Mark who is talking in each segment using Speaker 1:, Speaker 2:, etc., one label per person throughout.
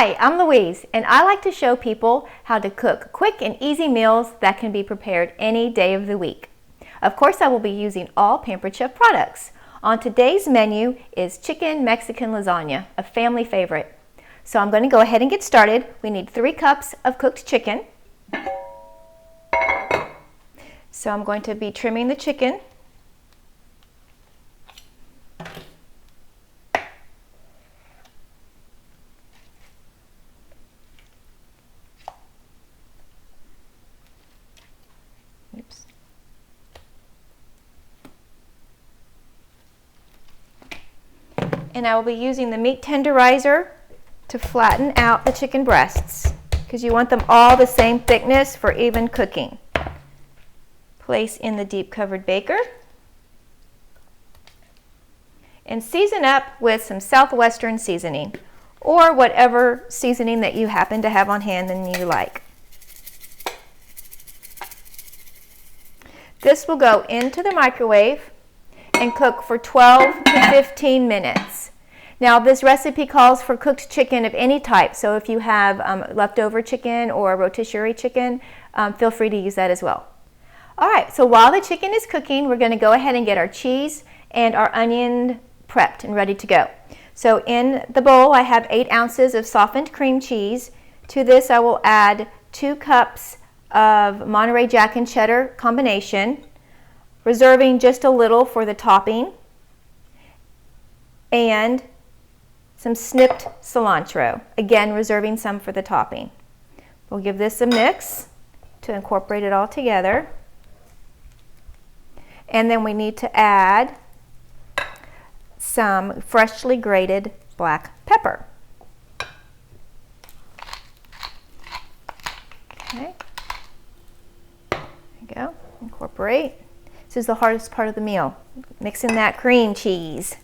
Speaker 1: Hi, I'm Louise, and I like to show people how to cook quick and easy meals that can be prepared any day of the week. Of course, I will be using all Pampered Chef products. On today's menu is chicken Mexican lasagna, a family favorite. So I'm going to go ahead and get started. We need 3 cups of cooked chicken. So I'm going to be trimming the chicken. Oops. And I will be using the meat tenderizer to flatten out the chicken breasts because you want them all the same thickness for even cooking. Place in the deep covered baker and season up with some Southwestern seasoning or whatever seasoning that you happen to have on hand and you like. This will go into the microwave and cook for 12 to 15 minutes. Now this recipe calls for cooked chicken of any type, so if you have leftover chicken or rotisserie chicken, feel free to use that as well. Alright, so while the chicken is cooking, we're going to go ahead and get our cheese and our onion prepped and ready to go. So in the bowl I have 8 ounces of softened cream cheese. To this I will add 2 cups of Monterey Jack and cheddar combination, reserving just a little for the topping, and some snipped cilantro, again reserving some for the topping. We'll give this a mix to incorporate it all together, and then we need to add some freshly grated black pepper. Okay. Go. Incorporate. This is the hardest part of the meal, mixing that cream cheese.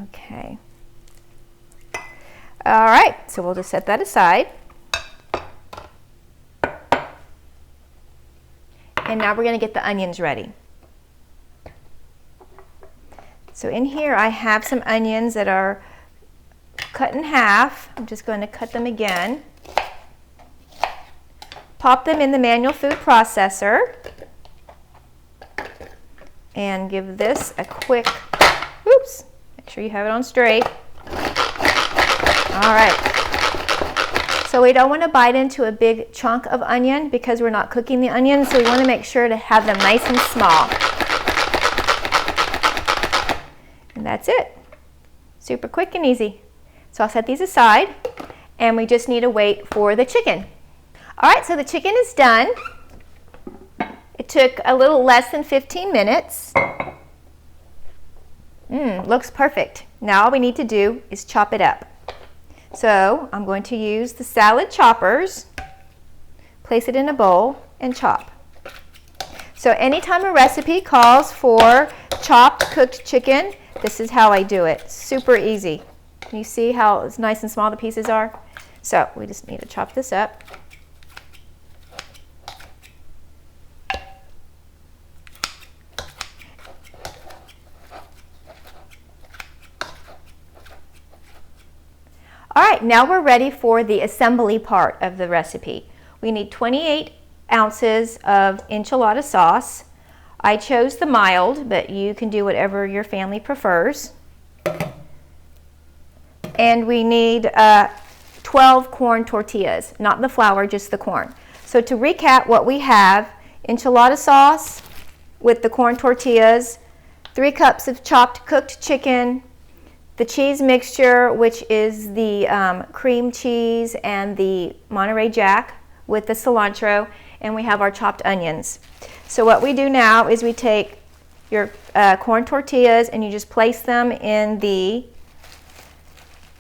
Speaker 1: Okay. All right, so we'll just set that aside. And now we're going to get the onions ready. So in here I have some onions that are cut in half. I'm just going to cut them again. Pop them in the manual food processor and give this a quick, oops, make sure you have it on straight. All right, so we don't want to bite into a big chunk of onion because we're not cooking the onions, so we want to make sure to have them nice and small. And that's it. Super quick and easy. So I'll set these aside and we just need to wait for the chicken. Alright, so the chicken is done. It took a little less than 15 minutes. Looks perfect. Now all we need to do is chop it up. So I'm going to use the salad choppers, place it in a bowl, and chop. So anytime a recipe calls for chopped cooked chicken, this is how I do it. Super easy. Can you see how nice and small the pieces are? So we just need to chop this up. Alright, now we're ready for the assembly part of the recipe. We need 28 ounces of enchilada sauce. I chose the mild, but you can do whatever your family prefers. And we need 12 corn tortillas, not the flour, just the corn. So to recap what we have, enchilada sauce with the corn tortillas, 3 cups of chopped cooked chicken, the cheese mixture, which is the cream cheese and the Monterey Jack with the cilantro, and we have our chopped onions. So what we do now is we take your corn tortillas and you just place them in the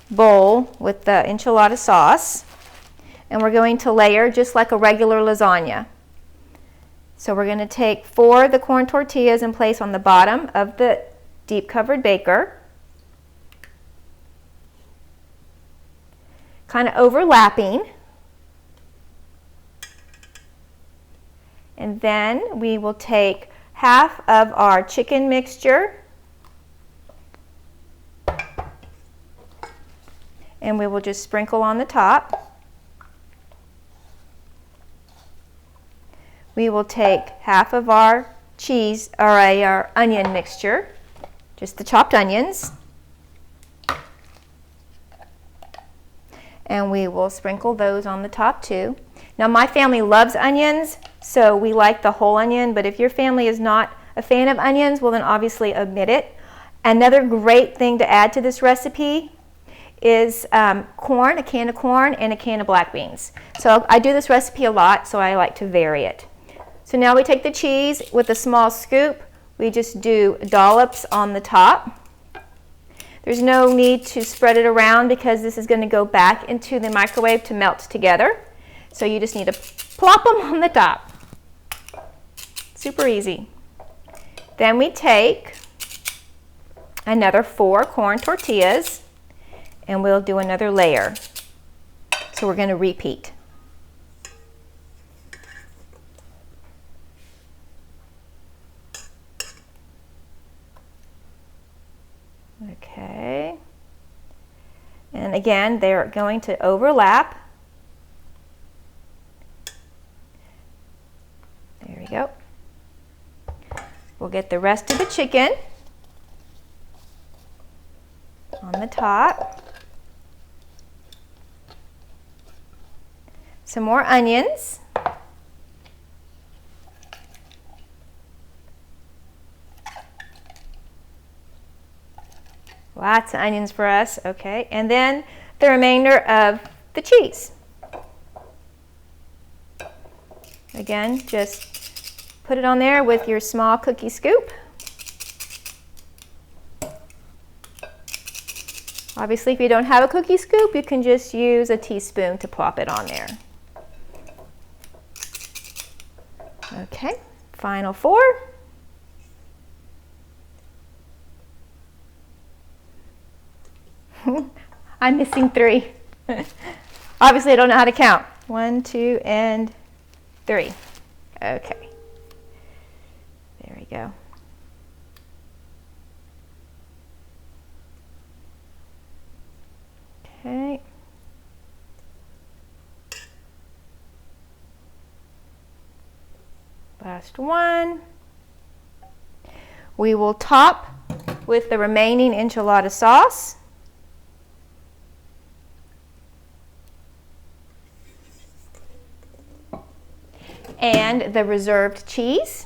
Speaker 1: bowl with the enchilada sauce, and we're going to layer just like a regular lasagna. So we're going to take 4 of the corn tortillas and place on the bottom of the deep covered baker, kind of overlapping, and then we will take half of our chicken mixture and we will just sprinkle on the top. We will take half of our cheese, or our onion mixture, just the chopped onions, and we will sprinkle those on the top too. Now my family loves onions, so we like the whole onion, but if your family is not a fan of onions, well then obviously omit it. Another great thing to add to this recipe is corn, a can of corn, and a can of black beans. So I do this recipe a lot, so I like to vary it. So now we take the cheese with a small scoop. We just do dollops on the top. There's no need to spread it around because this is going to go back into the microwave to melt together. So you just need to plop them on the top. Super easy. Then we take another 4 corn tortillas and we'll do another layer. So we're going to repeat. Okay. And again, they're going to overlap. There we go. We'll get the rest of the chicken on the top. Some more onions. Lots of onions for us, okay. And then the remainder of the cheese. Again, just put it on there with your small cookie scoop. Obviously, if you don't have a cookie scoop, you can just use a teaspoon to plop it on there. Okay, final 4. I'm missing 3. Obviously, I don't know how to count. 1, 2, and 3. Okay. There we go. Okay. Last one. We will top with the remaining enchilada sauce. And the reserved cheese.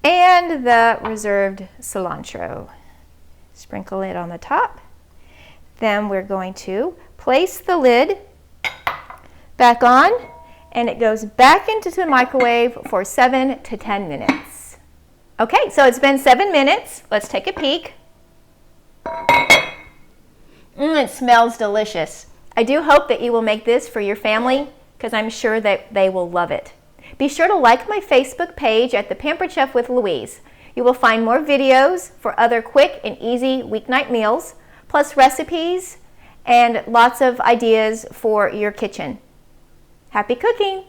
Speaker 1: And the reserved cilantro. Sprinkle it on the top. Then we're going to place the lid back on, and it goes back into the microwave for 7 to 10 minutes. Okay, so it's been 7 minutes. Let's take a peek. It smells delicious. I do hope that you will make this for your family because I'm sure that they will love it. Be sure to like my Facebook page at The Pampered Chef with Louise. You will find more videos for other quick and easy weeknight meals, plus recipes and lots of ideas for your kitchen. Happy cooking!